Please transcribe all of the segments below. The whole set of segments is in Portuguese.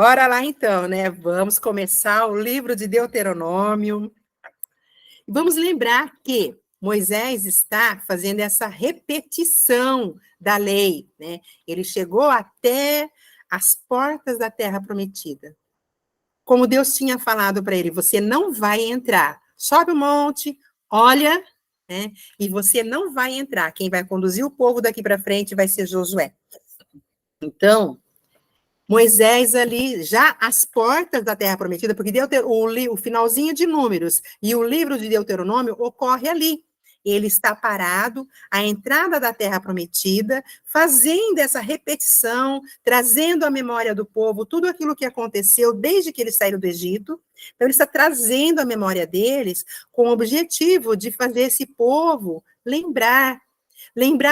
Bora lá então, né? Vamos começar o livro de Deuteronômio. Vamos lembrar que Moisés está fazendo essa repetição da lei, né? Ele chegou até as portas da terra prometida. Como Deus tinha falado para ele, você não vai entrar. Sobe o monte, olha, né? E você não vai entrar. Quem vai conduzir o povo daqui para frente vai ser Josué. Então, Moisés ali, já às portas da Terra Prometida, porque o finalzinho de Números e o livro de Deuteronômio ocorre ali. Ele está parado, à entrada da Terra Prometida, fazendo essa repetição, trazendo à memória do povo tudo aquilo que aconteceu desde que eles saíram do Egito. Então, ele está trazendo à memória deles com o objetivo de fazer esse povo lembrar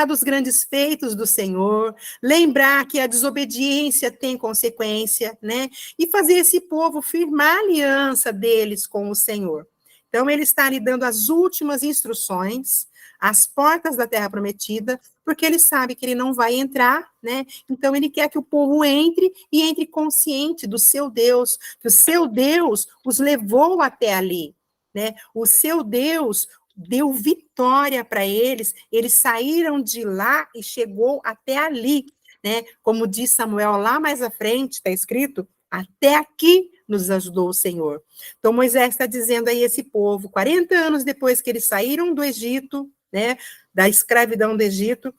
dos grandes feitos do Senhor, lembrar que a desobediência tem consequência, né? E fazer esse povo firmar a aliança deles com o Senhor. Então, ele está lhe dando as últimas instruções, às portas da Terra Prometida, porque ele sabe que ele não vai entrar, né? Então, ele quer que o povo entre e entre consciente do seu Deus, que o seu Deus os levou até ali, né? O seu Deus deu vitória para eles saíram de lá e chegou até ali, né? Como diz Samuel lá mais à frente, está escrito, até aqui nos ajudou o Senhor. Então Moisés está dizendo aí esse povo, 40 anos depois que eles saíram do Egito, né? Da escravidão do Egito,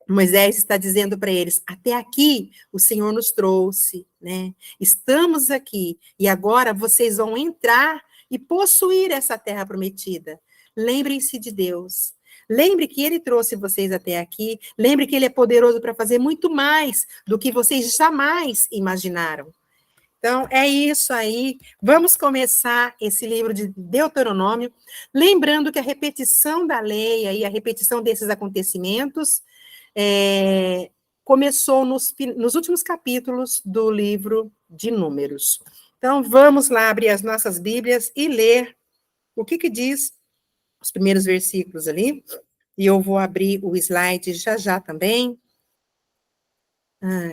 Moisés está dizendo para eles, até aqui o Senhor nos trouxe, né? Estamos aqui, e agora vocês vão entrar e possuir essa terra prometida. Lembrem-se de Deus. Lembre que Ele trouxe vocês até aqui. Lembre que Ele é poderoso para fazer muito mais do que vocês jamais imaginaram. Então, é isso aí. Vamos começar esse livro de Deuteronômio. Lembrando que a repetição da lei, aí, a repetição desses acontecimentos, começou nos últimos capítulos do livro de Números. Então, vamos lá abrir as nossas Bíblias e ler o que diz os primeiros versículos ali, e eu vou abrir o slide já também.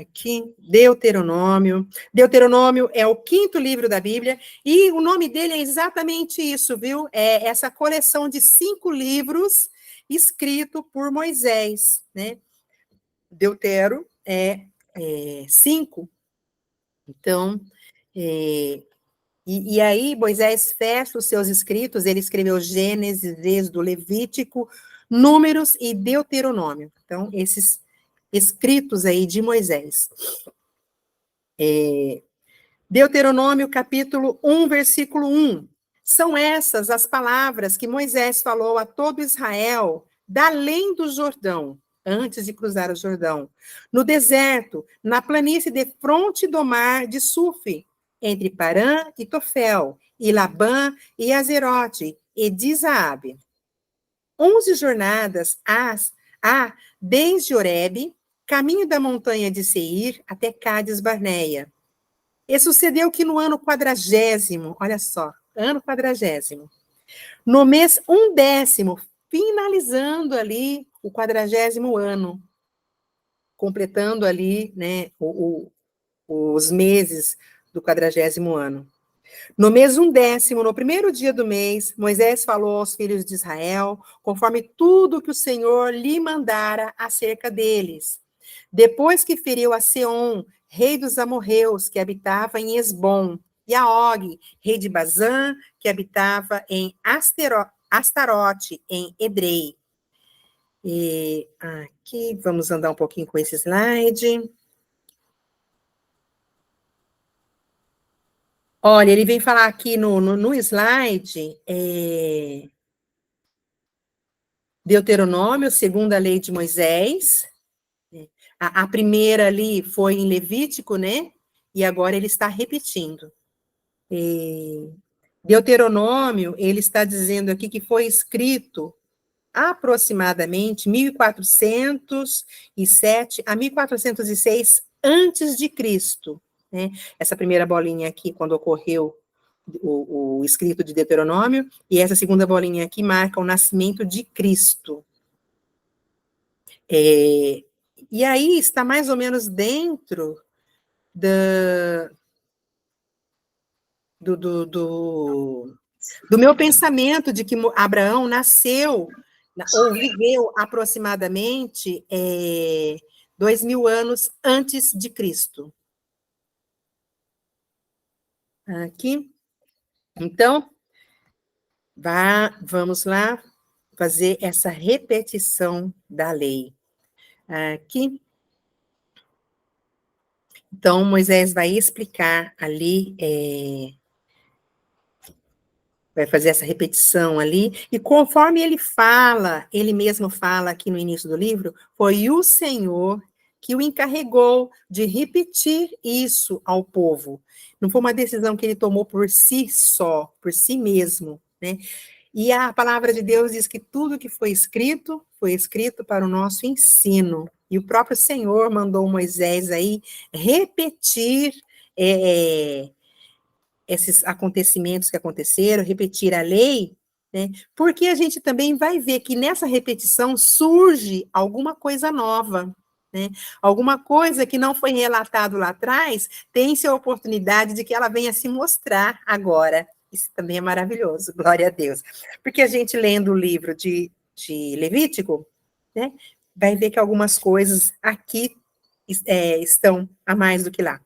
Aqui, Deuteronômio. Deuteronômio é o 5º livro da Bíblia, e o nome dele é exatamente isso, viu? É essa coleção de 5 livros escrito por Moisés, né? Deutero é 5. Então, e aí Moisés fecha os seus escritos, ele escreveu Gênesis, Êxodo, Levítico, Números e Deuteronômio. Então, esses escritos aí de Moisés. Deuteronômio, capítulo 1, versículo 1. São essas as palavras que Moisés falou a todo Israel, da além do Jordão, antes de cruzar o Jordão, no deserto, na planície defronte do mar de Sufi, entre Parã e Tofel, e Labã e Azerote, e de Zaabe. 11 jornadas desde Horebe, caminho da montanha de Seir, até Cádiz Barneia. E sucedeu que no ano 40º, olha só, ano 40º, no mês 10º, finalizando ali o 40º ano, completando ali, né, os meses do 40º ano. No mês 10º, no primeiro dia do mês, Moisés falou aos filhos de Israel, conforme tudo que o Senhor lhe mandara acerca deles. Depois que feriu a Seom, rei dos amorreus, que habitava em Esbom, e a Og, rei de Bazã, que habitava em Astarote, em Edrei. E aqui, vamos andar um pouquinho com esse slide. Olha, ele vem falar aqui no slide, Deuteronômio, segundo a lei de Moisés. A primeira ali foi em Levítico, né? E agora ele está repetindo. Deuteronômio, ele está dizendo aqui que foi escrito aproximadamente 1407 a 1406 antes de Cristo, né? Essa primeira bolinha aqui, quando ocorreu o escrito de Deuteronômio, e essa segunda bolinha aqui marca o nascimento de Cristo. E aí está mais ou menos dentro do, do, do, do meu pensamento de que Abraão nasceu ou viveu aproximadamente 2.000 anos antes de Cristo. Aqui. Então, vamos lá fazer essa repetição da lei. Aqui. Então, Moisés vai explicar ali, vai fazer essa repetição ali, e conforme ele fala, ele mesmo fala aqui no início do livro, foi o Senhor que o encarregou de repetir isso ao povo. Não foi uma decisão que ele tomou por si só, por si mesmo, né? E a palavra de Deus diz que tudo que foi escrito para o nosso ensino. E o próprio Senhor mandou Moisés aí repetir esses acontecimentos que aconteceram, repetir a lei, né? Porque a gente também vai ver que nessa repetição surge alguma coisa nova, né? Alguma coisa que não foi relatado lá atrás, tem-se a oportunidade de que ela venha se mostrar agora. Isso também é maravilhoso, glória a Deus. Porque a gente lendo o livro de Levítico, né, vai ver que algumas coisas aqui estão a mais do que lá.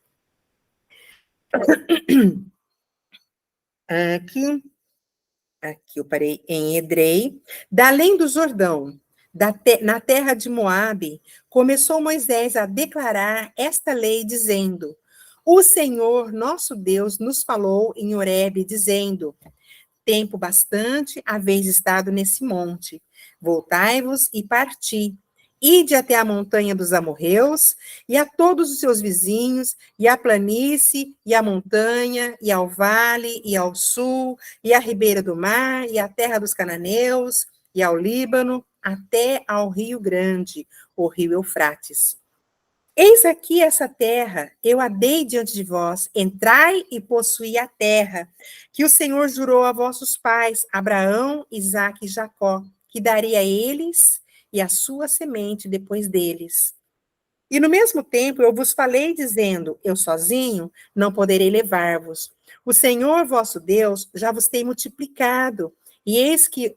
Aqui eu parei em Edrei, da além do Jordão, na terra de Moabe, começou Moisés a declarar esta lei, dizendo: o Senhor, nosso Deus, nos falou em Horebe, dizendo: tempo bastante haveis estado nesse monte, voltai-vos e parti. Ide até a montanha dos amorreus, e a todos os seus vizinhos, e a planície, e a montanha, e ao vale, e ao sul, e à ribeira do mar, e à terra dos cananeus, e ao Líbano, até ao Rio Grande, o rio Eufrates. Eis aqui essa terra, eu a dei diante de vós, entrai e possuí a terra, que o Senhor jurou a vossos pais, Abraão, Isaque e Jacó, que daria a eles e a sua semente depois deles. E no mesmo tempo eu vos falei, dizendo: eu sozinho não poderei levar-vos. O Senhor vosso Deus já vos tem multiplicado, e eis que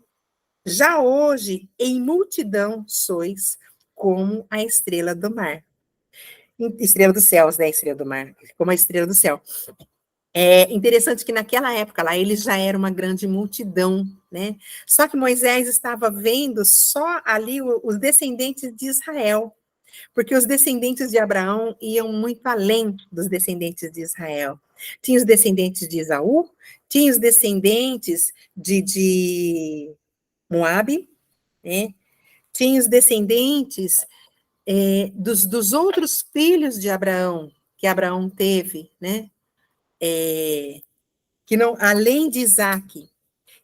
já hoje em multidão sois, como a estrela do mar. Estrela dos céus, né? Estrela do mar, como a estrela do céu. É interessante que naquela época lá, eles já eram uma grande multidão, né? Só que Moisés estava vendo só ali os descendentes de Israel, porque os descendentes de Abraão iam muito além dos descendentes de Israel. Tinha os descendentes de Esaú, tinha os descendentes de Moabe, né? Tinha os descendentes dos outros filhos de Abraão, que Abraão teve, né? Que não, além de Isaac.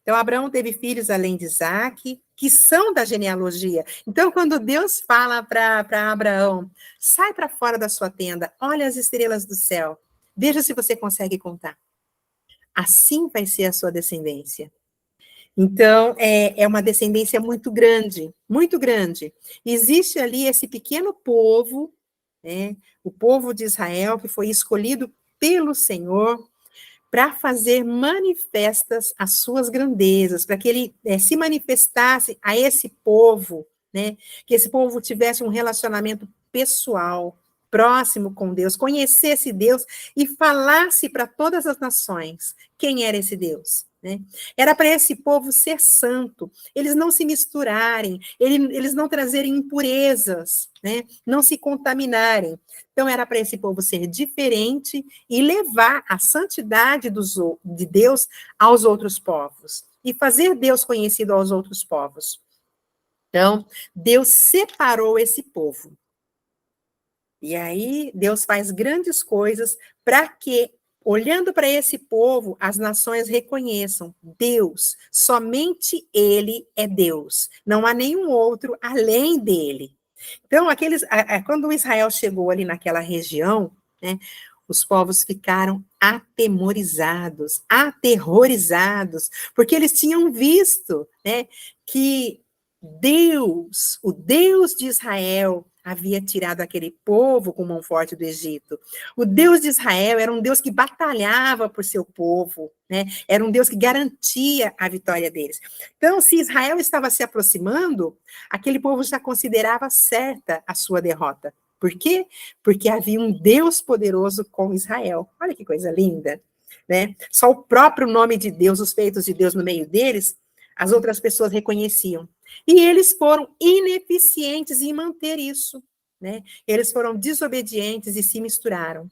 Então, Abraão teve filhos além de Isaac, que são da genealogia. Então, quando Deus fala para Abraão, sai para fora da sua tenda, olha as estrelas do céu, veja se você consegue contar. Assim vai ser a sua descendência. Então, é uma descendência muito grande, muito grande. Existe ali esse pequeno povo, né, o povo de Israel, que foi escolhido pelo Senhor para fazer manifestas as suas grandezas, para que ele se manifestasse a esse povo, né, que esse povo tivesse um relacionamento pessoal, próximo com Deus, conhecesse Deus e falasse para todas as nações quem era esse Deus. Né? Era para esse povo ser santo, eles não se misturarem, eles não trazerem impurezas, né? Não se contaminarem. Então, era para esse povo ser diferente e levar a santidade de Deus aos outros povos, e fazer Deus conhecido aos outros povos. Então, Deus separou esse povo. E aí, Deus faz grandes coisas para que, olhando para esse povo, as nações reconheçam Deus, somente Ele é Deus, não há nenhum outro além dele. Então, quando Israel chegou ali naquela região, né, os povos ficaram atemorizados, aterrorizados, porque eles tinham visto, né, que Deus, o Deus de Israel, havia tirado aquele povo com mão forte do Egito. O Deus de Israel era um Deus que batalhava por seu povo, né? Era um Deus que garantia a vitória deles. Então, se Israel estava se aproximando, aquele povo já considerava certa a sua derrota. Por quê? Porque havia um Deus poderoso com Israel. Olha que coisa linda, né? Só o próprio nome de Deus, os feitos de Deus no meio deles, as outras pessoas reconheciam. E eles foram ineficientes em manter isso, né? Eles foram desobedientes e se misturaram.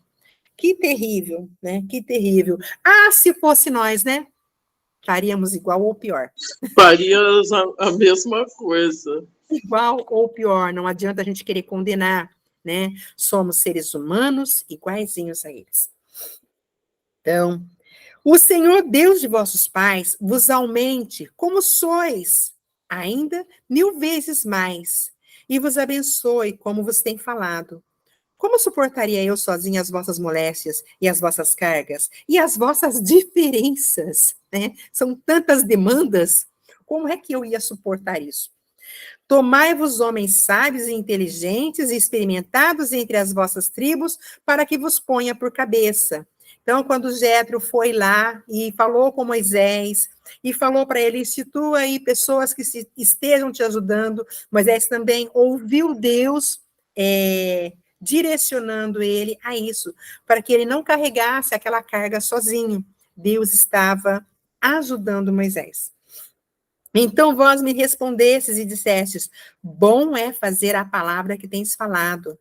Que terrível, né? Que terrível. Ah, se fosse nós, né? Faríamos igual ou pior. Faríamos a mesma coisa. Igual ou pior, não adianta a gente querer condenar, né? Somos seres humanos iguaizinhos a eles. Então, o Senhor Deus de vossos pais vos aumente como sois, ainda 1000 vezes mais, e vos abençoe como vos tem falado. Como suportaria eu sozinha as vossas moléstias e as vossas cargas e as vossas diferenças, né? São tantas demandas, como é que eu ia suportar isso? Tomai-vos homens sábios e inteligentes e experimentados entre as vossas tribos, para que vos ponha por cabeça. Então, quando Jétro foi lá e falou com Moisés, e falou para ele, institua aí pessoas que estejam te ajudando, Moisés também ouviu Deus direcionando ele a isso, para que ele não carregasse aquela carga sozinho. Deus estava ajudando Moisés. Então vós me respondestes e dissestes, bom é fazer a palavra que tens falado.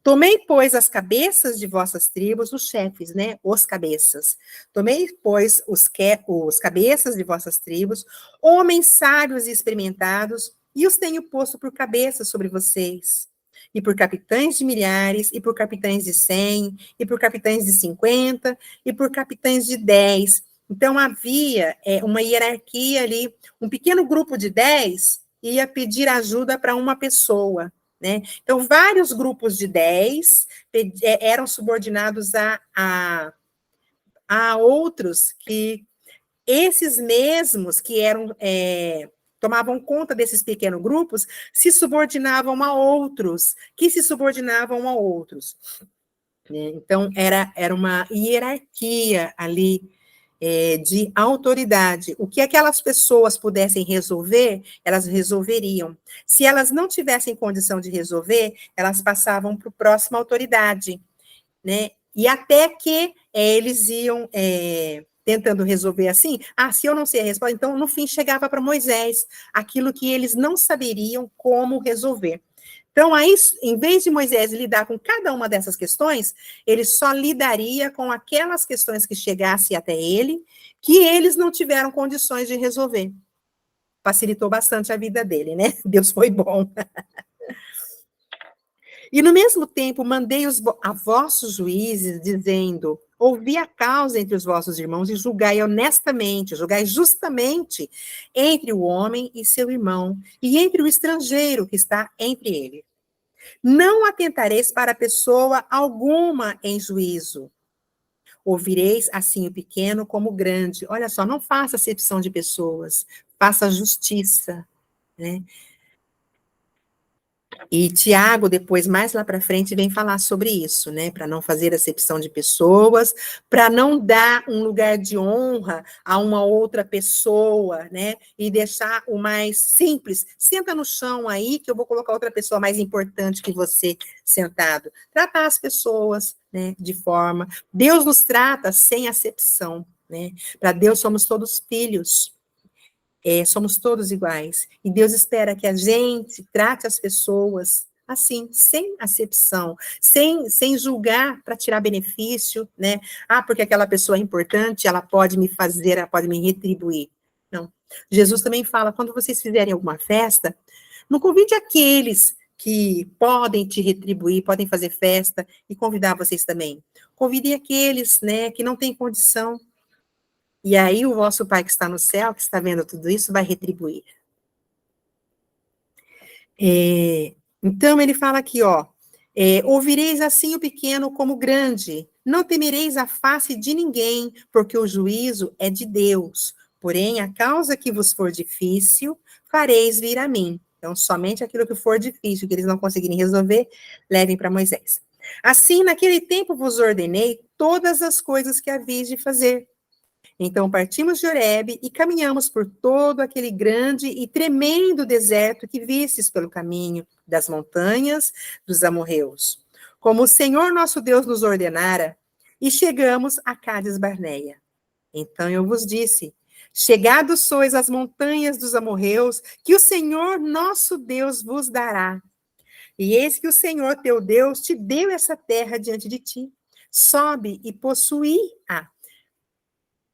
Tomei, pois, as cabeças de vossas tribos, os chefes, né, os cabeças. Tomei, pois, os cabeças de vossas tribos, homens sábios e experimentados, e os tenho posto por cabeças sobre vocês. E por capitães de milhares, e por capitães de 100, e por capitães de 50, e por capitães de 10. Então, havia uma hierarquia ali, um pequeno grupo de 10 ia pedir ajuda para uma pessoa, né? Então, vários grupos de 10 eram subordinados a outros que, esses mesmos que eram... tomavam conta desses pequenos grupos, se subordinavam a outros, que se subordinavam a outros. Então, era uma hierarquia ali, de autoridade. O que aquelas pessoas pudessem resolver, elas resolveriam. Se elas não tivessem condição de resolver, elas passavam para a próxima autoridade, né? E até que eles iam tentando resolver assim, se eu não sei a resposta, então no fim chegava para Moisés aquilo que eles não saberiam como resolver. Então, aí, em vez de Moisés lidar com cada uma dessas questões, ele só lidaria com aquelas questões que chegassem até ele, que eles não tiveram condições de resolver. Facilitou bastante a vida dele, né? Deus foi bom. E no mesmo tempo, mandei a vossos juízes, dizendo, ouvi a causa entre os vossos irmãos e julgai honestamente, julgai justamente entre o homem e seu irmão, e entre o estrangeiro que está entre ele. Não atentareis para pessoa alguma em juízo. Ouvireis assim o pequeno como o grande. Olha só, não faça acepção de pessoas, faça justiça, né? E Tiago, depois, mais lá para frente, vem falar sobre isso, né? Para não fazer acepção de pessoas, para não dar um lugar de honra a uma outra pessoa, né? E deixar o mais simples. Senta no chão aí, que eu vou colocar outra pessoa mais importante que você sentado. Tratar as pessoas, né? De forma. Deus nos trata sem acepção, né? Para Deus somos todos filhos. Somos todos iguais. E Deus espera que a gente trate as pessoas assim, sem acepção, sem julgar para tirar benefício, né? Porque aquela pessoa é importante, ela pode me fazer, ela pode me retribuir. Não. Jesus também fala, quando vocês fizerem alguma festa, não convide aqueles que podem te retribuir, podem fazer festa e convidar vocês também. Convide aqueles, né, que não têm condição. E aí o vosso Pai que está no céu, que está vendo tudo isso, vai retribuir. Então, ele fala aqui, ouvireis assim o pequeno como o grande, não temereis a face de ninguém, porque o juízo é de Deus. Porém, a causa que vos for difícil, fareis vir a mim. Então, somente aquilo que for difícil, que eles não conseguirem resolver, levem para Moisés. Assim, naquele tempo vos ordenei todas as coisas que havíeis de fazer. Então partimos de Horebe e caminhamos por todo aquele grande e tremendo deserto que vistes pelo caminho das montanhas dos amorreus, como o Senhor nosso Deus nos ordenara, e chegamos a Cádiz Barneia. Então eu vos disse: chegados sois às montanhas dos amorreus, que o Senhor nosso Deus vos dará. E eis que o Senhor teu Deus te deu essa terra diante de ti. Sobe e possui-a,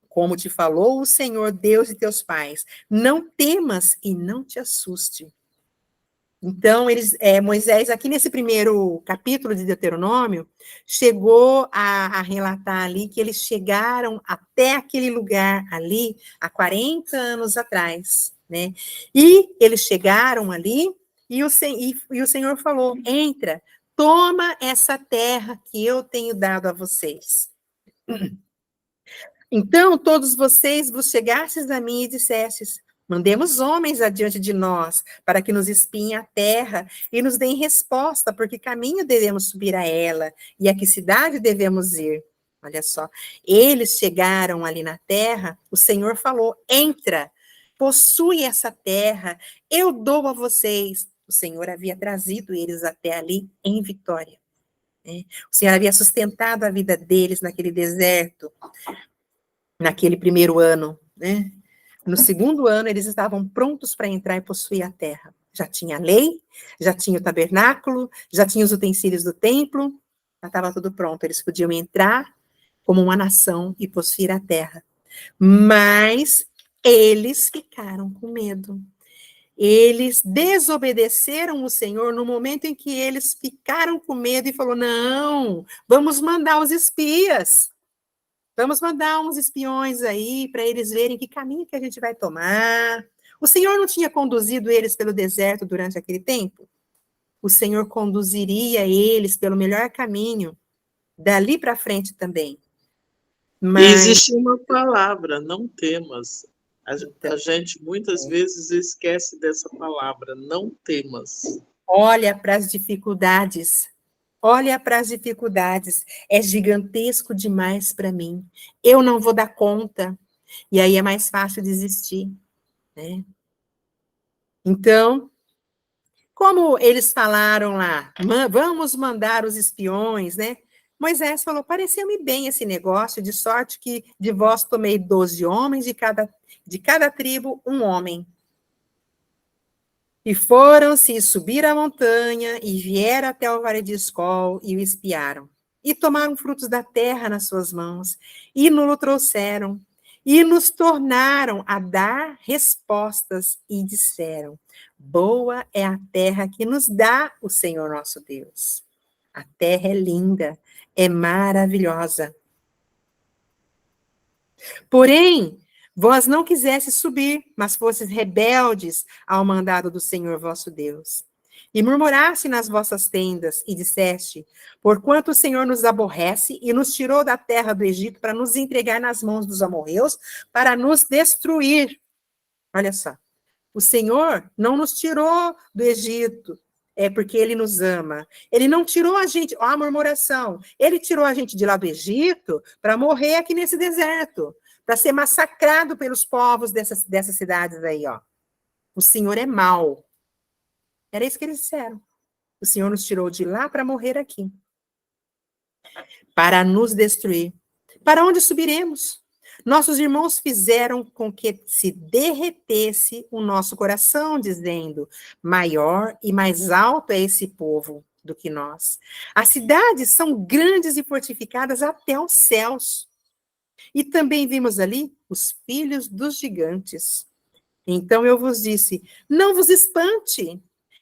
como te falou o Senhor Deus de teus pais. Não temas e não te assuste. Então, Moisés, aqui nesse primeiro capítulo de Deuteronômio, chegou a relatar ali que eles chegaram até aquele lugar ali há 40 anos atrás, né? E eles chegaram ali e o Senhor falou: entra, toma essa terra que eu tenho dado a vocês. Então, todos vocês vos chegastes a mim e dissestes: mandemos homens adiante de nós, para que nos espiem a terra e nos deem resposta, porque caminho devemos subir a ela, e a que cidade devemos ir. Olha só, eles chegaram ali na terra, o Senhor falou: entra, possui essa terra, eu dou a vocês. O Senhor havia trazido eles até ali em vitória, né? O Senhor havia sustentado a vida deles naquele deserto, naquele primeiro ano, né? No segundo ano, eles estavam prontos para entrar e possuir a terra. Já tinha a lei, já tinha o tabernáculo, já tinha os utensílios do templo, já estava tudo pronto. Eles podiam entrar como uma nação e possuir a terra. Mas eles ficaram com medo. Eles desobedeceram o Senhor no momento em que eles ficaram com medo e falou: não, vamos mandar os espias. Vamos mandar uns espiões aí para eles verem que caminho que a gente vai tomar. O Senhor não tinha conduzido eles pelo deserto durante aquele tempo? O Senhor conduziria eles pelo melhor caminho dali para frente também. E existe uma palavra: não temas. A gente muitas vezes esquece dessa palavra: não temas. Olha para as dificuldades. Olha para as dificuldades. É gigantesco demais para mim. Eu não vou dar conta. E aí é mais fácil desistir, né? Então, como eles falaram lá, vamos mandar os espiões, né? Moisés falou: pareceu-me bem esse negócio, de sorte que de vós tomei 12 homens, de cada tribo um homem. E foram-se e subiram a montanha, e vieram até o vale de Escol, e o espiaram. E tomaram frutos da terra nas suas mãos, e nos trouxeram, e nos tornaram a dar respostas, e disseram: boa é a terra que nos dá o Senhor nosso Deus. A terra é linda, é maravilhosa. Porém, vós não quisestes subir, mas fostes rebeldes ao mandado do Senhor vosso Deus. E murmuraste nas vossas tendas, e disseste: porquanto o Senhor nos aborrece e nos tirou da terra do Egito para nos entregar nas mãos dos amorreus, para nos destruir. Olha só, o Senhor não nos tirou do Egito, porque Ele nos ama. Ele não tirou a gente, ó, a murmuração, Ele tirou a gente de lá do Egito para morrer aqui nesse deserto, para ser massacrado pelos povos dessas cidades aí, ó. O Senhor é mau. Era isso que eles disseram. O Senhor nos tirou de lá para morrer aqui, para nos destruir. Para onde subiremos? Nossos irmãos fizeram com que se derretesse o nosso coração, dizendo: maior e mais alto é esse povo do que nós. As cidades são grandes e fortificadas até os céus. E também vimos ali os filhos dos gigantes. Então eu vos disse: não vos espante,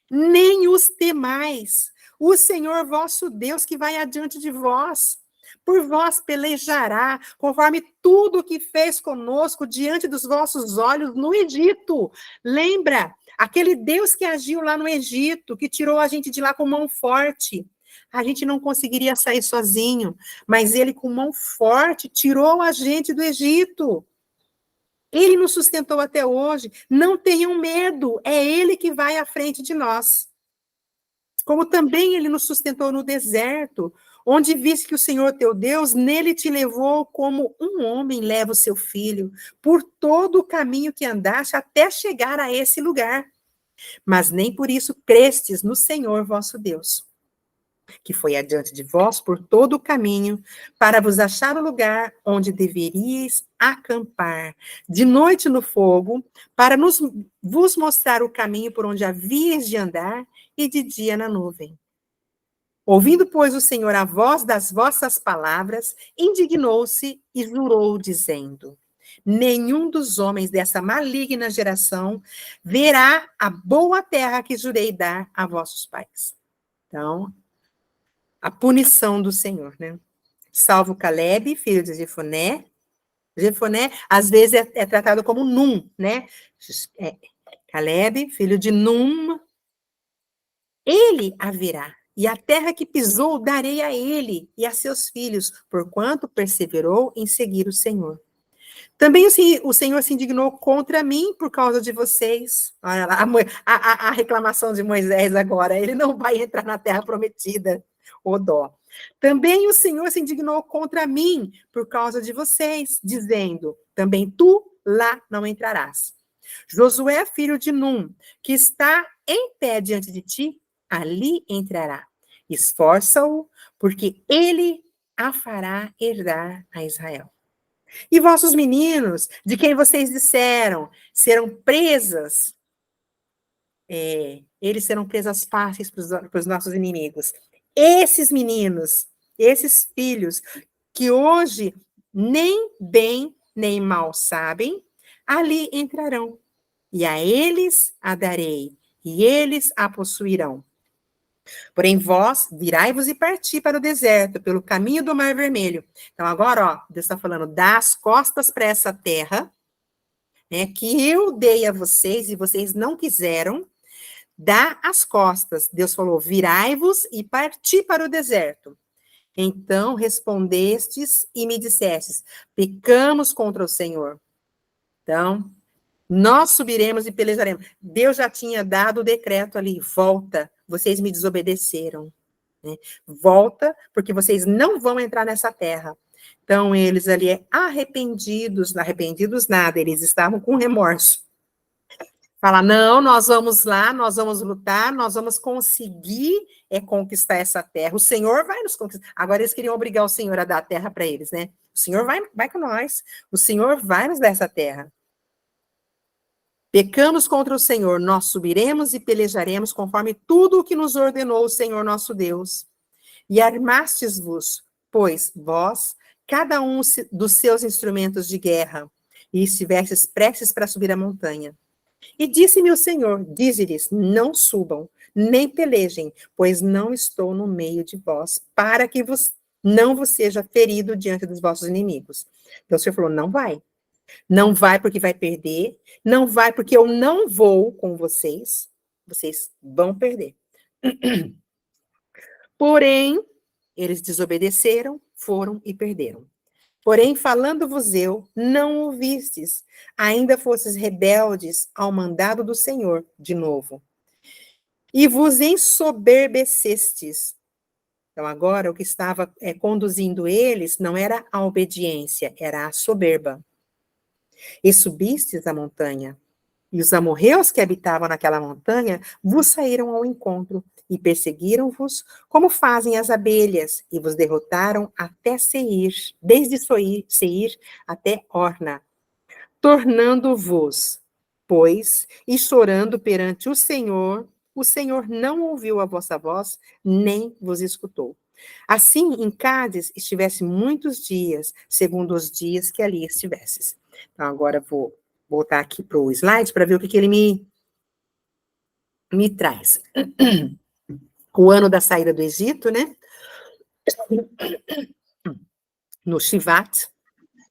nem os temais. O Senhor vosso Deus que vai adiante de vós, por vós pelejará, conforme tudo o que fez conosco diante dos vossos olhos no Egito. Lembra? Aquele Deus que agiu lá no Egito, que tirou a gente de lá com mão forte. A gente não conseguiria sair sozinho, mas ele com mão forte tirou a gente do Egito. Ele nos sustentou até hoje. Não tenham medo, é Ele que vai à frente de nós. Como também Ele nos sustentou no deserto, onde viste que o Senhor teu Deus, nele te levou como um homem leva o seu filho, por todo o caminho que andaste até chegar a esse lugar. Mas nem por isso crestes no Senhor vosso Deus, que foi adiante de vós por todo o caminho, para vos achar o lugar onde deveríeis acampar, de noite no fogo, para vos mostrar o caminho por onde havíeis de andar, e de dia na nuvem. Ouvindo, pois, o Senhor a voz das vossas palavras, indignou-se e jurou, dizendo: nenhum dos homens dessa maligna geração verá a boa terra que jurei dar a vossos pais. Então, a punição do Senhor, né? Salvo Caleb, filho de Jefoné. Jefoné, às vezes, é tratado como Num, né? Caleb, filho de Num, ele haverá, e a terra que pisou darei a ele e a seus filhos, porquanto perseverou em seguir o Senhor. Também o Senhor se indignou contra mim por causa de vocês. Olha lá, a reclamação de Moisés agora, ele não vai entrar na terra prometida, ô dó. Também o Senhor se indignou contra mim por causa de vocês, dizendo, também tu lá não entrarás. Josué, filho de Num, que está em pé diante de ti, ali entrará. Esforça-o, porque ele a fará herdar a Israel. E vossos meninos, de quem vocês disseram, serão presas, eles serão presas fáceis para os nossos inimigos. Esses meninos, esses filhos, que hoje nem bem nem mal sabem, ali entrarão. E a eles a darei, e eles a possuirão. Porém, vós virai-vos e parti para o deserto, pelo caminho do Mar Vermelho. Então, agora, ó, Deus está falando, dá as costas para essa terra, né, que eu dei a vocês e vocês não quiseram, dá as costas. Deus falou, virai-vos e parti para o deserto. Então, respondestes e me dissestes, pecamos contra o Senhor. Então, nós subiremos e pelejaremos. Deus já tinha dado o decreto ali, volta, vocês me desobedeceram. Né? Volta, porque vocês não vão entrar nessa terra. Então, eles ali arrependidos nada, eles estavam com remorso. Fala, não, nós vamos lá, nós vamos lutar, nós vamos conseguir conquistar essa terra. O Senhor vai nos conquistar. Agora eles queriam obrigar o Senhor a dar a terra para eles, né? O Senhor vai com nós. O Senhor vai nos dar essa terra. Pecamos contra o Senhor, nós subiremos e pelejaremos conforme tudo o que nos ordenou o Senhor nosso Deus. E armastes-vos, pois, vós, cada um dos seus instrumentos de guerra, e estivestes prestes para subir a montanha. E disse-me o Senhor, dize-lhes, não subam, nem pelejem, pois não estou no meio de vós, para que não vos seja ferido diante dos vossos inimigos. Então o Senhor falou, não vai. Não vai porque vai perder, não vai porque eu não vou com vocês, vocês vão perder. Porém, eles desobedeceram, foram e perderam. Porém, falando-vos eu, não ouvistes, ainda fostes rebeldes ao mandado do Senhor, de novo. E vos ensoberbecestes. Então, agora, o que estava conduzindo eles não era a obediência, era a soberba. E subistes a montanha, e os amorreus que habitavam naquela montanha vos saíram ao encontro, e perseguiram-vos, como fazem as abelhas, e vos derrotaram até Seir, desde Seir até Orna, tornando-vos, pois, e chorando perante o Senhor não ouviu a vossa voz, nem vos escutou. Assim, em Cádiz estivesse muitos dias, segundo os dias que ali estivesses. Então, agora vou voltar aqui para o slide para ver o que ele me traz. O ano da saída do Egito, né? No Shivat.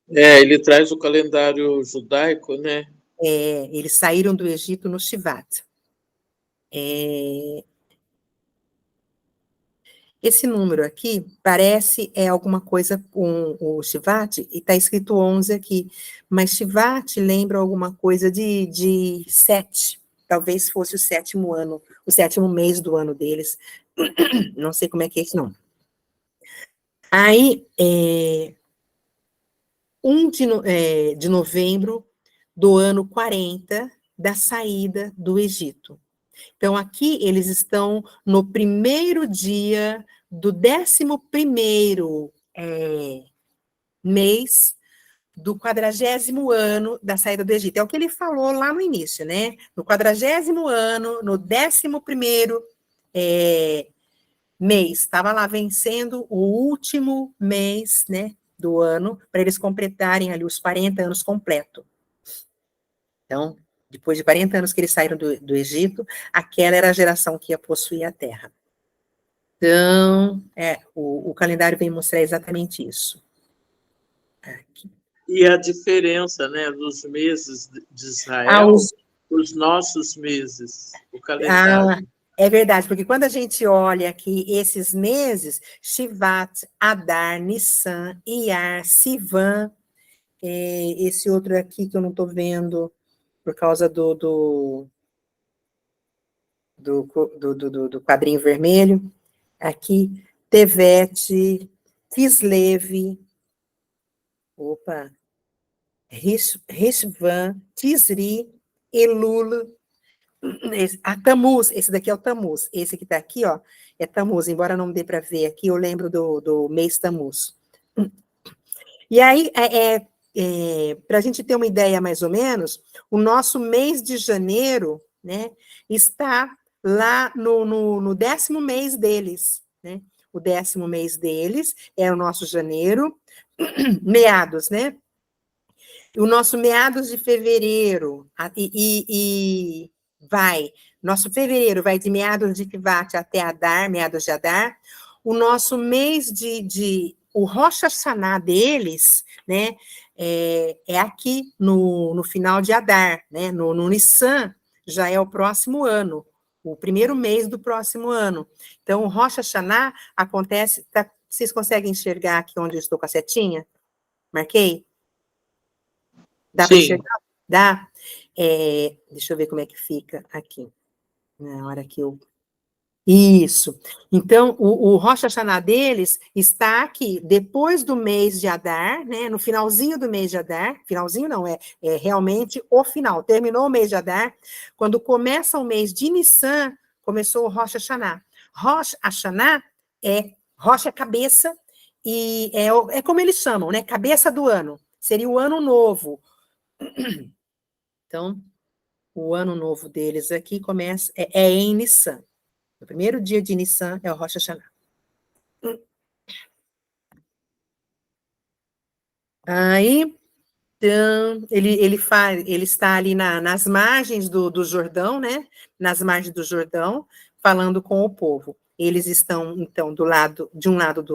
Ele traz o calendário judaico, né? Eles saíram do Egito no Shivat. Esse número aqui parece alguma coisa com o Shvat, e está escrito 11 aqui, mas Shvat lembra alguma coisa de 7, talvez fosse o 7º ano, o 7º mês do ano deles, não sei como é que é isso, não. Aí, 1 de novembro do ano 40 da saída do Egito. Então, aqui eles estão no primeiro dia do 11º mês do 40º ano da saída do Egito. É o que ele falou lá no início, né? No 40º ano, no 11º mês, estava lá vencendo o último mês, né, do ano, para eles completarem ali os 40 anos completos. Então, depois de 40 anos que eles saíram do Egito, aquela era a geração que ia possuir a terra. Então, o calendário vem mostrar exatamente isso. Aqui. E a diferença, né, dos meses de Israel, os nossos meses, o calendário. É verdade, porque quando a gente olha aqui esses meses, Shivat, Adar, Nissan, Iyar, Sivan, esse outro aqui que eu não estou vendo por causa do quadrinho vermelho, aqui, Tevet, Kislev, Rishvan, Tisri, Elul, a Tamuz, esse daqui é o Tamuz, esse que está aqui, ó, é Tamuz, embora não dê para ver aqui, eu lembro do mês Tamuz. E aí, para a gente ter uma ideia mais ou menos, o nosso mês de janeiro, né, está lá no 10º mês deles, né? O 10º mês deles é o nosso janeiro, meados, né? O nosso meados de fevereiro, e vai, nosso fevereiro vai de meados de Tivat até Adar, meados de Adar, o nosso mês o Rosh Hashanah deles, né, é aqui no final de Adar, né, no Nissan, já é o próximo ano, o primeiro mês do próximo ano. Então, o Rosh Hashanah acontece, vocês conseguem enxergar aqui onde eu estou com a setinha? Marquei? Dá para enxergar? Dá? Deixa eu ver como é que fica aqui. Na hora que eu... Isso. Então, o Rosh Hashanah deles está aqui, depois do mês de Adar, né? No finalzinho do mês de Adar. Finalzinho não, é realmente o final. Terminou o mês de Adar. Quando começa o mês de Nissan, começou o Rosh Hashanah. Rosh Hashanah Rosh é cabeça, e é como eles chamam, né? Cabeça do ano. Seria o ano novo. Então, o ano novo deles aqui começa, em Nissan. O primeiro dia de Nissan é o Rosh Hashanah. Aí, então, ele está ali nas margens do Jordão, né? Nas margens do Jordão, falando com o povo. Eles estão, então, de um lado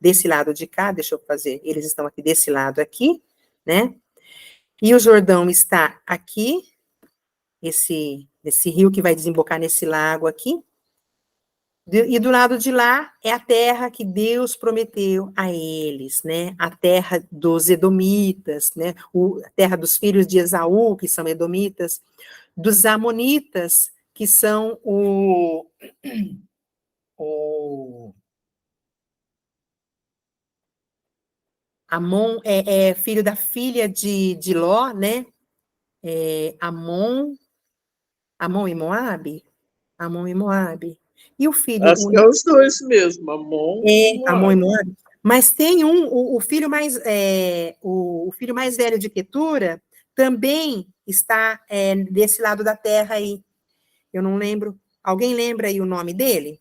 desse lado de cá, deixa eu fazer, eles estão aqui desse lado aqui, né? E o Jordão está aqui, esse rio que vai desembocar nesse lago aqui, e do lado de lá é a terra que Deus prometeu a eles, né? A terra dos edomitas, né? A terra dos filhos de Esaú, que são edomitas, dos amonitas, que são o Amon é filho da filha de Ló, né? Amon e Moabe? Amon e Moabe. E o filho... Acho que é os dois mesmo, Amon e Moabe. Amon e Moabe. Mas tem o filho mais... o filho mais velho de Quetura também está desse lado da terra aí. Eu não lembro. Alguém lembra aí o nome dele?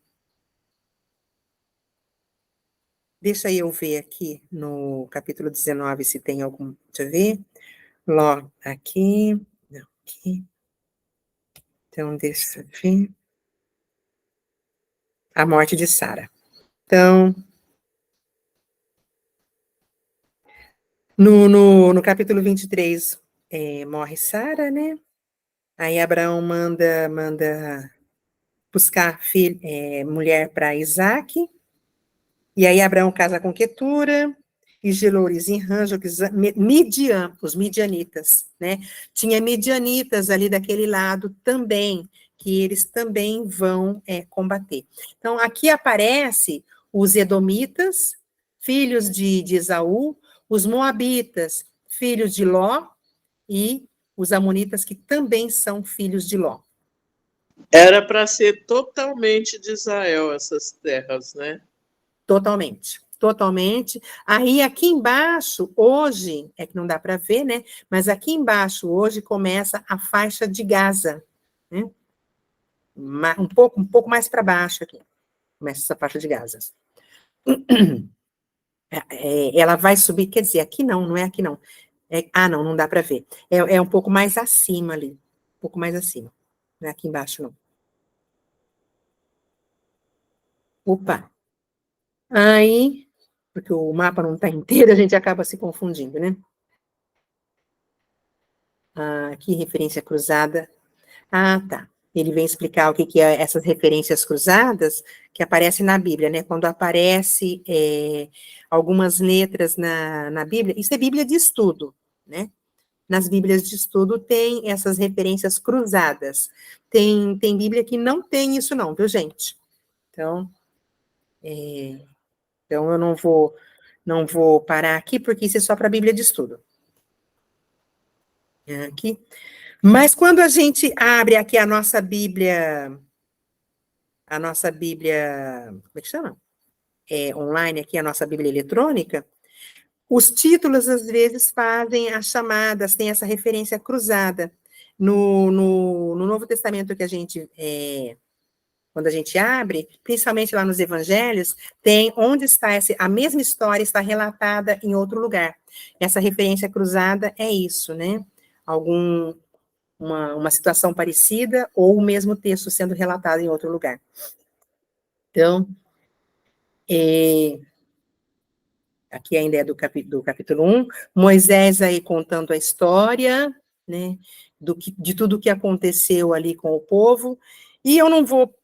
Deixa eu ver aqui no capítulo 19 se tem algum... Deixa eu ver. Ló, aqui. Não, aqui. Então, deixa eu ver. A morte de Sara. Então, no capítulo 23, morre Sara, né? Aí Abraão manda buscar mulher para Isaac, e aí Abraão casa com Quetura, e Gelores em Ranjo, Midian, os midianitas, né? Tinha midianitas ali daquele lado também, que eles também vão combater. Então, aqui aparece os edomitas, filhos de Esaú, os moabitas, filhos de Ló, e os amonitas, que também são filhos de Ló. Era para ser totalmente de Israel essas terras, né? Totalmente. Totalmente. Aí, aqui embaixo, hoje, é que não dá para ver, né? Mas aqui embaixo, hoje, começa a faixa de Gaza, né? Um pouco mais para baixo aqui. Começa essa faixa de Gaza. Ela vai subir, quer dizer, aqui não é aqui não. Não dá para ver. É um pouco mais acima ali. Um pouco mais acima. Não é aqui embaixo, não. Opa! Aí, porque o mapa não está inteiro, a gente acaba se confundindo, né? Aqui, referência cruzada. Tá. Ele vem explicar o que é essas referências cruzadas que aparecem na Bíblia, né? Quando aparece algumas letras na Bíblia, isso é Bíblia de estudo, né? Nas Bíblias de estudo tem essas referências cruzadas. Tem Bíblia que não tem isso não, viu, gente? Então eu não vou parar aqui, porque isso é só para a Bíblia de estudo. Aqui. Mas quando a gente abre aqui a nossa Bíblia, como é que chama? Online aqui, a nossa Bíblia eletrônica, os títulos, às vezes, fazem as chamadas, tem essa referência cruzada. No Novo Testamento que a gente, quando a gente abre, principalmente lá nos Evangelhos, tem onde está a mesma história está relatada em outro lugar. Essa referência cruzada é isso, né? Uma situação parecida ou o mesmo texto sendo relatado em outro lugar. Então, aqui ainda é do capítulo 1, Moisés aí contando a história, né, de tudo o que aconteceu ali com o povo, e eu não vou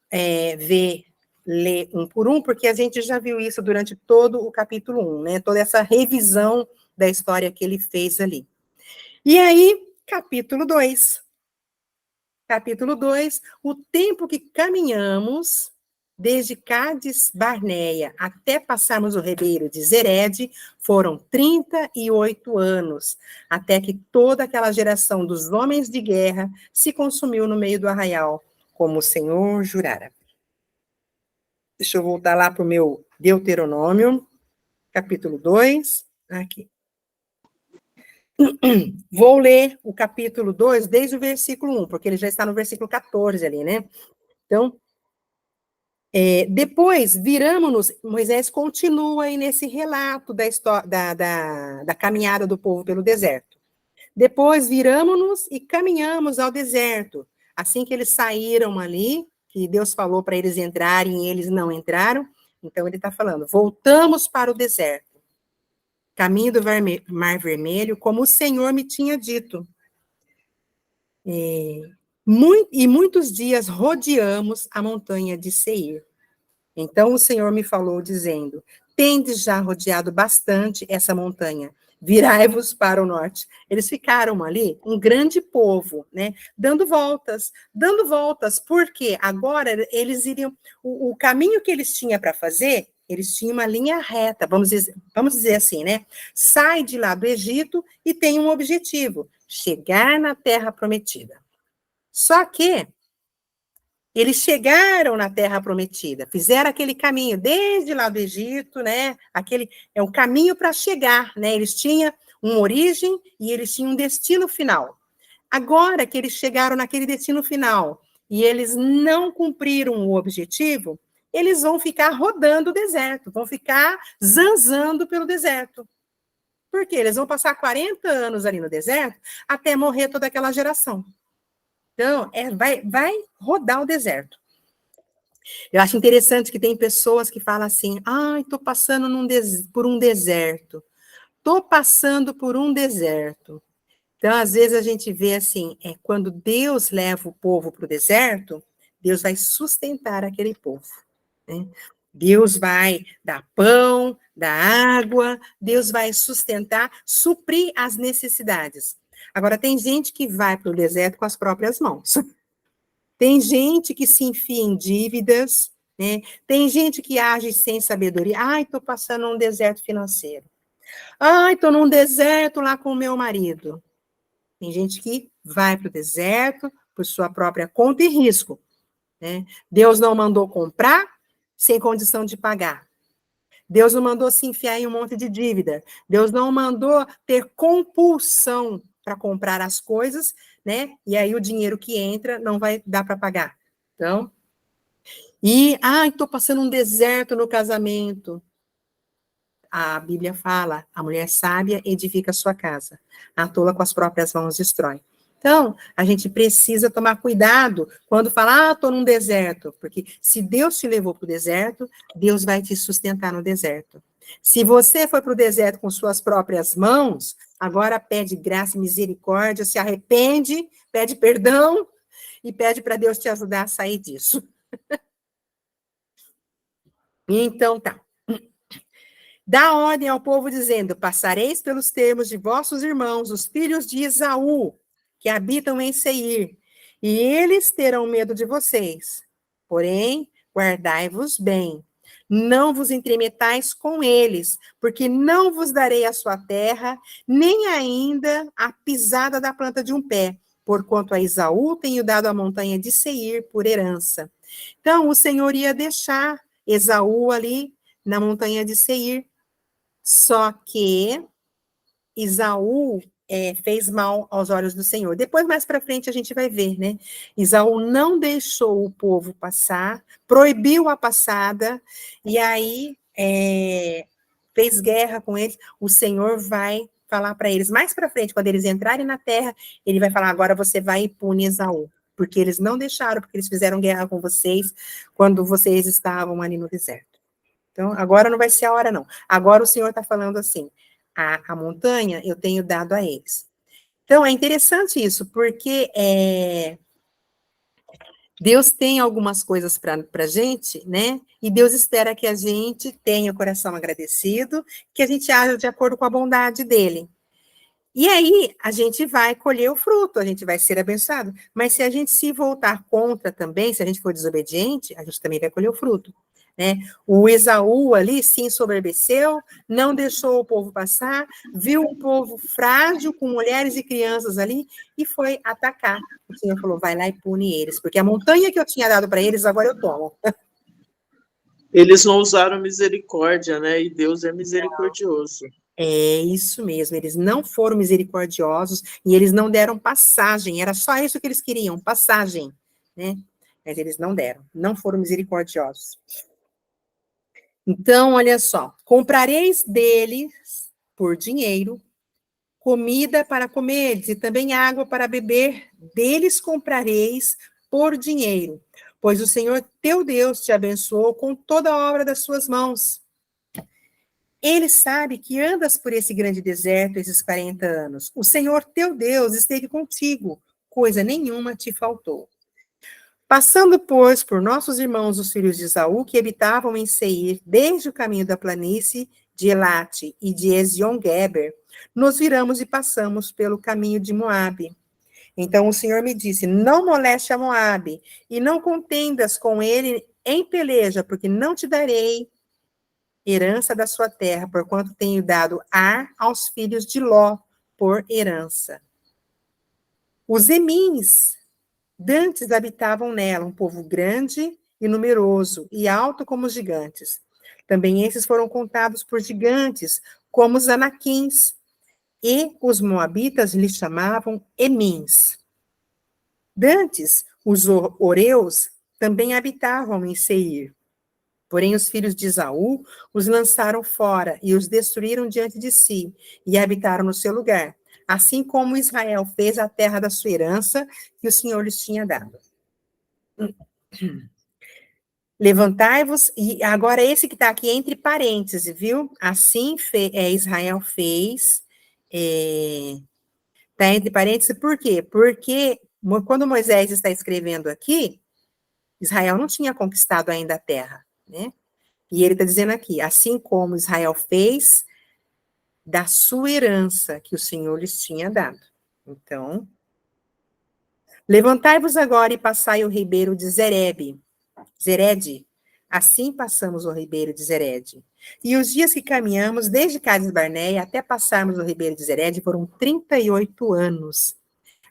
ler um por um, porque a gente já viu isso durante todo o capítulo 1, né, toda essa revisão da história que ele fez ali. E aí, capítulo 2. Capítulo 2, o tempo que caminhamos desde Cádiz Barneia até passarmos o ribeiro de Zered foram 38 anos, até que toda aquela geração dos homens de guerra se consumiu no meio do arraial, como o Senhor jurara. Deixa eu voltar lá para o meu Deuteronômio, capítulo 2, aqui. Vou ler o capítulo 2 desde o versículo 1, porque ele já está no versículo 14 ali, né? Então, depois, viramos-nos, Moisés continua aí nesse relato da história, da caminhada do povo pelo deserto. Depois, viramos-nos e caminhamos ao deserto. Assim que eles saíram ali, que Deus falou para eles entrarem e eles não entraram, então ele está falando, voltamos para o deserto. Caminho do Mar Vermelho, como o Senhor me tinha dito. E muitos dias rodeamos a montanha de Seir. Então o Senhor me falou, dizendo, tendes já rodeado bastante essa montanha, virai-vos para o norte. Eles ficaram ali, um grande povo, né, dando voltas, porque agora eles iriam, o caminho que eles tinham para fazer, eles tinham uma linha reta, vamos dizer assim, né, sai de lá do Egito e tem um objetivo, chegar na terra prometida. Só que eles chegaram na Terra Prometida, fizeram aquele caminho desde lá do Egito, né? É um caminho para chegar, né? Eles tinham uma origem e eles tinham um destino final. Agora que eles chegaram naquele destino final e eles não cumpriram o objetivo, eles vão ficar rodando o deserto, vão ficar zanzando pelo deserto. Por quê? Eles vão passar 40 anos ali no deserto até morrer toda aquela geração. Então, vai rodar o deserto. Eu acho interessante que tem pessoas que falam assim, estou passando por um deserto. Estou passando por um deserto. Então, às vezes, a gente vê assim, quando Deus leva o povo para o deserto, Deus vai sustentar aquele povo, né? Deus vai dar pão, dar água, Deus vai sustentar, suprir as necessidades. Agora, tem gente que vai para o deserto com as próprias mãos. Tem gente que se enfia em dívidas, né? Tem gente que age sem sabedoria. Ai, estou passando um deserto financeiro. Ai, estou num deserto lá com o meu marido. Tem gente que vai para o deserto por sua própria conta e risco, né? Deus não mandou comprar sem condição de pagar. Deus não mandou se enfiar em um monte de dívida. Deus não mandou ter compulsão para comprar as coisas, né? E aí o dinheiro que entra não vai dar para pagar. Então, estou passando um deserto no casamento. A Bíblia fala, a mulher sábia edifica a sua casa. A tola com as próprias mãos destrói. Então, a gente precisa tomar cuidado quando fala, estou num deserto, porque se Deus te levou para o deserto, Deus vai te sustentar no deserto. Se você foi para o deserto com suas próprias mãos, agora pede graça e misericórdia, se arrepende, pede perdão e pede para Deus te ajudar a sair disso. Então, tá. Dá ordem ao povo dizendo, passareis pelos termos de vossos irmãos, os filhos de Esaú, que habitam em Seir, e eles terão medo de vocês. Porém, guardai-vos bem, não vos entremetais com eles, porque não vos darei a sua terra, nem ainda a pisada da planta de um pé, porquanto a Esaú tenho dado a montanha de Seir por herança. Então, o Senhor ia deixar Esaú ali na montanha de Seir, só que Esaú fez mal aos olhos do Senhor. Depois, mais para frente, a gente vai ver, né? Esaú não deixou o povo passar, proibiu a passada, e aí fez guerra com eles. O Senhor vai falar para eles, mais para frente, quando eles entrarem na terra, ele vai falar, agora você vai e pune Esaú, porque eles não deixaram, porque eles fizeram guerra com vocês, quando vocês estavam ali no deserto. Então, agora não vai ser a hora, não. Agora o Senhor está falando assim, a montanha eu tenho dado a eles. Então, é interessante isso, porque Deus tem algumas coisas para a gente, né? E Deus espera que a gente tenha o coração agradecido, que a gente haja de acordo com a bondade dele. E aí, a gente vai colher o fruto, a gente vai ser abençoado. Mas se a gente se voltar contra também, se a gente for desobediente, a gente também vai colher o fruto. Né? O Esaú ali se ensoberbeceu, não deixou o povo passar, viu o povo frágil, com mulheres e crianças ali, e foi atacar. O Senhor falou, vai lá e pune eles, porque a montanha que eu tinha dado para eles, agora eu tomo. Eles não usaram misericórdia, né? E Deus é misericordioso. É isso mesmo, eles não foram misericordiosos, e eles não deram passagem, era só isso que eles queriam, passagem, né? Mas eles não deram, não foram misericordiosos. Então, olha só, comprareis deles por dinheiro, comida para comer, e também água para beber, deles comprareis por dinheiro, pois o Senhor teu Deus te abençoou com toda a obra das suas mãos. Ele sabe que andas por esse grande deserto esses 40 anos. O Senhor teu Deus esteve contigo, coisa nenhuma te faltou. Passando, pois, por nossos irmãos, os filhos de Esaú, que habitavam em Seir, desde o caminho da planície de Elate e de Ezion-Geber, nos viramos e passamos pelo caminho de Moabe. Então o Senhor me disse, não moleste a Moabe, e não contendas com ele em peleja, porque não te darei herança da sua terra, porquanto tenho dado Ar aos filhos de Ló por herança. Os Emins, dantes habitavam nela, um povo grande e numeroso, e alto como os gigantes. Também esses foram contados por gigantes, como os anaquins, e os moabitas lhes chamavam Emins. Dantes, os oreus, também habitavam em Seir. Porém, os filhos de Esaú os lançaram fora e os destruíram diante de si, e habitaram no seu lugar, assim como Israel fez a terra da sua herança, que o Senhor lhes tinha dado. Levantai-vos, e agora esse que está aqui entre parênteses, viu? Assim Israel fez, está entre parênteses, por quê? Porque quando Moisés está escrevendo aqui, Israel não tinha conquistado ainda a terra, né? E ele está dizendo aqui, assim como Israel fez da sua herança que o Senhor lhes tinha dado. Então, levantai-vos agora e passai o ribeiro de Zerede. Assim passamos o ribeiro de Zerede. E os dias que caminhamos, desde Cades Barneia até passarmos o ribeiro de Zerede, foram 38 anos,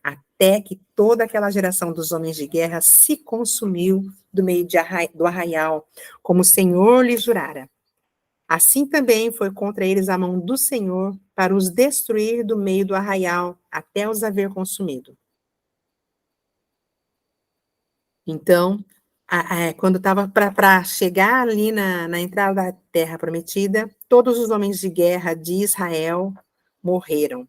até que toda aquela geração dos homens de guerra se consumiu do meio do arraial, como o Senhor lhes jurara. Assim também foi contra eles a mão do Senhor, para os destruir do meio do arraial, até os haver consumido. Então, quando estava para chegar ali na entrada da terra prometida, todos os homens de guerra de Israel morreram.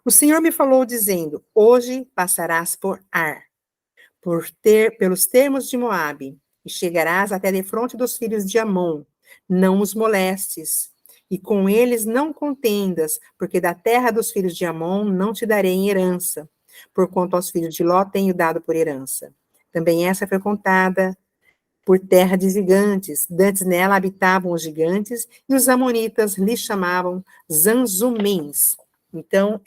O Senhor me falou dizendo, hoje passarás por Ar, pelos termos de Moabe, e chegarás até defronte dos filhos de Amon. Não os molestes, e com eles não contendas, porque da terra dos filhos de Amon não te darei em herança, porquanto aos filhos de Ló tenho dado por herança. Também essa foi contada por terra de gigantes. Dantes nela habitavam os gigantes, e os amonitas lhe chamavam Zanzumins. Então,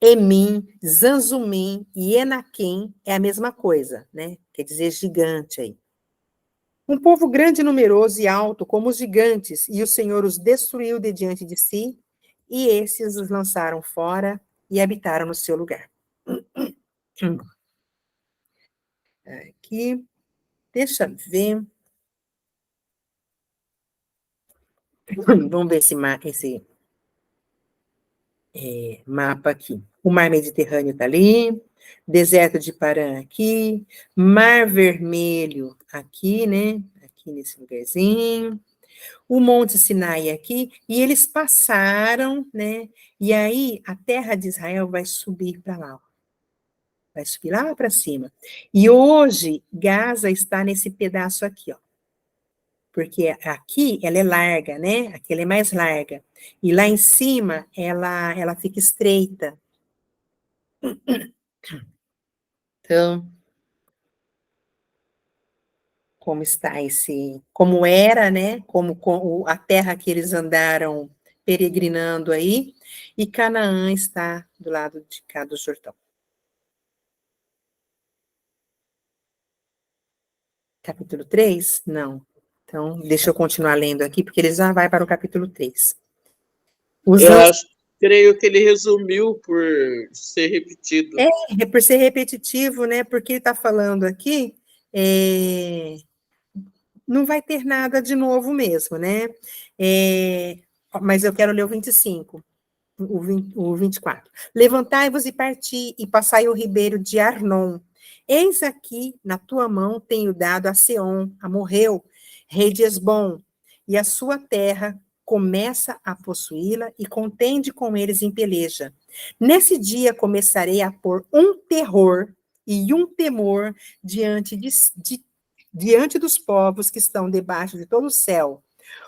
Emim, Zanzumim e Enaquim é a mesma coisa, né? Quer dizer gigante aí. Um povo grande, numeroso e alto, como os gigantes, e o Senhor os destruiu de diante de si, e esses os lançaram fora e habitaram no seu lugar. Aqui, deixa eu ver. Vamos ver esse mapa aqui. O Mar Mediterrâneo está ali, deserto de Parã aqui, Mar Vermelho aqui, né? Aqui nesse lugarzinho. O Monte Sinai aqui, e eles passaram, né? E aí a terra de Israel vai subir para lá. Vai subir lá para cima. E hoje, Gaza está nesse pedaço aqui, ó. Porque aqui ela é larga, né? Aqui ela é mais larga. E lá em cima ela fica estreita. Então, como está como era, né? Como a terra que eles andaram peregrinando aí, e Canaã está do lado de cá do Jordão. Capítulo 3? Não. Então, deixa eu continuar lendo aqui, porque ele já vai para o capítulo 3. Creio que ele resumiu por ser repetido. Por ser repetitivo, né? Porque ele está falando aqui, não vai ter nada de novo mesmo, né? Mas eu quero ler o 25, o 24. Levantai-vos e parti, e passai o ribeiro de Arnon. Eis aqui, na tua mão, tenho dado a Seom, a Morreu, rei de Esbom, e a sua terra começa a possuí-la e contende com eles em peleja. Nesse dia começarei a pôr um terror e um temor diante dos povos que estão debaixo de todo o céu.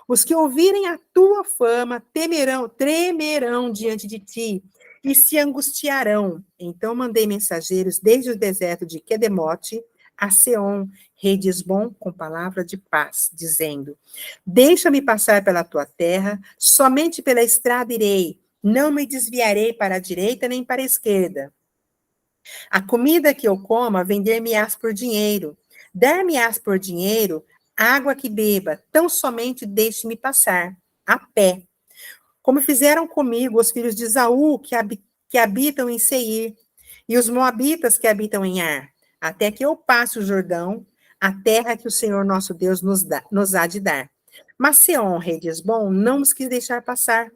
Os que ouvirem a tua fama tremerão diante de ti e se angustiarão. Então mandei mensageiros desde o deserto de Quedemote a Seom, rei de Esbom, com palavra de paz, dizendo: deixa-me passar pela tua terra, somente pela estrada irei, não me desviarei para a direita nem para a esquerda. A comida que eu coma, vender-me-ás por dinheiro. Dar-me-ás por dinheiro água que beba, tão somente deixe-me passar, a pé. Como fizeram comigo os filhos de Esaú, que habitam em Seir, e os moabitas que habitam em Ar, até que eu passe o Jordão, a terra que o Senhor nosso Deus nos há de dar. Mas Seom, rei de Esbom, não nos quis deixar passar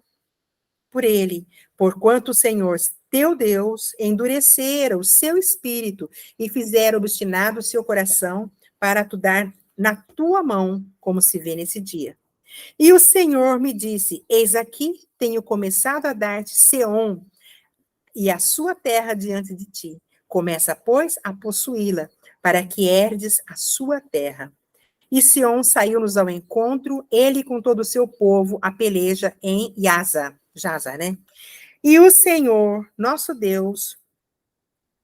por ele, porquanto o Senhor, teu Deus, endurecera o seu espírito e fizera obstinado o seu coração para tu dar na tua mão, como se vê nesse dia. E o Senhor me disse: eis aqui, tenho começado a dar-te Seom e a sua terra diante de ti. Começa, pois, a possuí-la, para que herdes a sua terra. E Seom saiu-nos ao encontro, ele com todo o seu povo, a peleja em Jaza, né? E o Senhor, nosso Deus,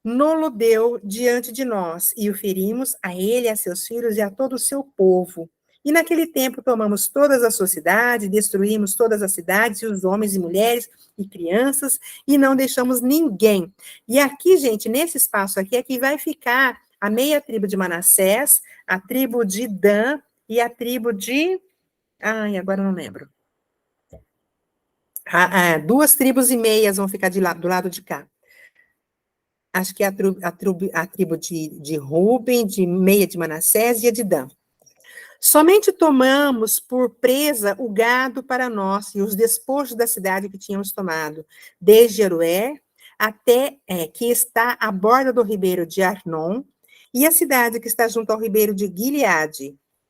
nolo deu diante de nós, e o ferimos a ele, a seus filhos e a todo o seu povo. E naquele tempo tomamos todas as suas cidades, destruímos todas as cidades, e os homens e mulheres e crianças, e não deixamos ninguém. E aqui, gente, nesse espaço aqui, é que vai ficar a meia tribo de Manassés, a tribo de Dan e a tribo de... Ai, agora eu não lembro. 2 tribos e meias vão ficar do lado de cá. Acho que é a tribo de Ruben, de meia de Manassés e a de Dan. Somente tomamos por presa o gado para nós e os despojos da cidade que tínhamos tomado, desde Aroé até que está à borda do ribeiro de Arnon, e a cidade que está junto ao ribeiro de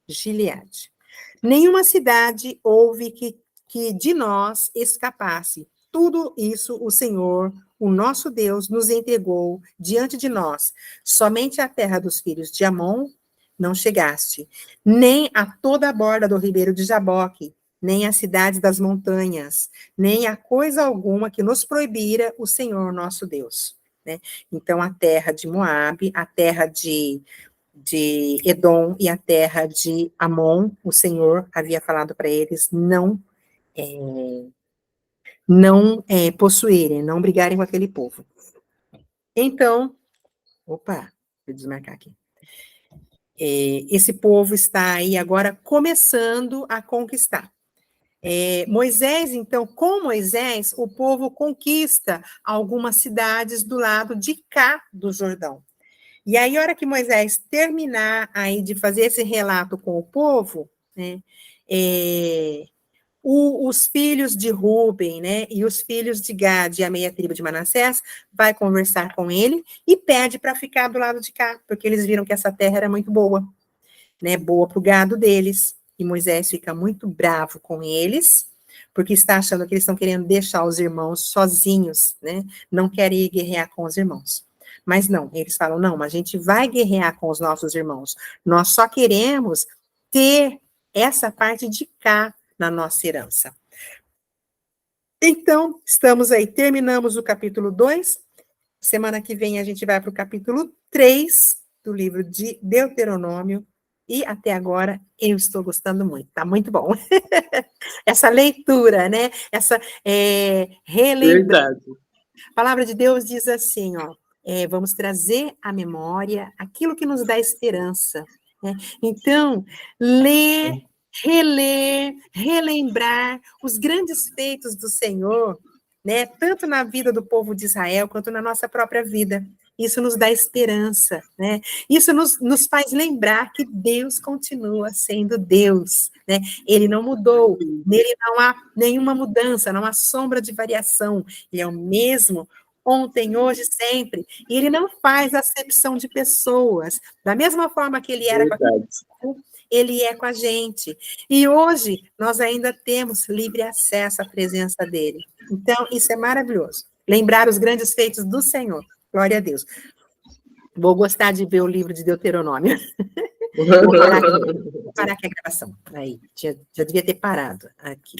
Gileade. Nenhuma cidade houve que de nós escapasse. Tudo isso o Senhor, o nosso Deus, nos entregou diante de nós. Somente a terra dos filhos de Amon não chegaste, nem a toda a borda do ribeiro de Jaboque, nem as cidades das montanhas, nem a coisa alguma que nos proibira o Senhor nosso Deus. Né? Então, a terra de Moabe, a terra de Edom e a terra de Amon, o Senhor havia falado para eles não possuírem, não brigarem com aquele povo. Então, opa, vou desmarcar aqui. Esse povo está aí agora começando a conquistar. Moisés, então, com Moisés, o povo conquista algumas cidades do lado de cá do Jordão. E aí, a hora que Moisés terminar aí de fazer esse relato com o povo, né, os filhos de Ruben, né, e os filhos de Gad e a meia tribo de Manassés vai conversar com ele e pede para ficar do lado de cá, porque eles viram que essa terra era muito boa, né, boa para o gado deles. E Moisés fica muito bravo com eles, porque está achando que eles estão querendo deixar os irmãos sozinhos, né, não querem ir guerrear com os irmãos. Mas não, eles falam, não, a gente vai guerrear com os nossos irmãos, nós só queremos ter essa parte de cá na nossa herança. Então, estamos aí, terminamos o capítulo 2, semana que vem a gente vai para o capítulo 3 do livro de Deuteronômio, e até agora eu estou gostando muito, tá muito bom. Essa leitura, né, essa relembrança. Verdade. A palavra de Deus diz assim, ó, vamos trazer à memória aquilo que nos dá esperança, né? Então, ler, reler, relembrar os grandes feitos do Senhor, né? Tanto na vida do povo de Israel, quanto na nossa própria vida. Isso nos dá esperança, né? Isso nos faz lembrar que Deus continua sendo Deus, né? Ele não mudou, nele não há nenhuma mudança, não há sombra de variação. Ele é o mesmo ontem, hoje, sempre. E ele não faz acepção de pessoas. Da mesma forma que ele era com aquele povo, ele é com a gente. E hoje, nós ainda temos livre acesso à presença dele. Então, isso é maravilhoso. Lembrar os grandes feitos do Senhor. Glória a Deus. Vou gostar de ver o livro de Deuteronômio. Vou parar aqui a gravação. Aí, já devia ter parado aqui.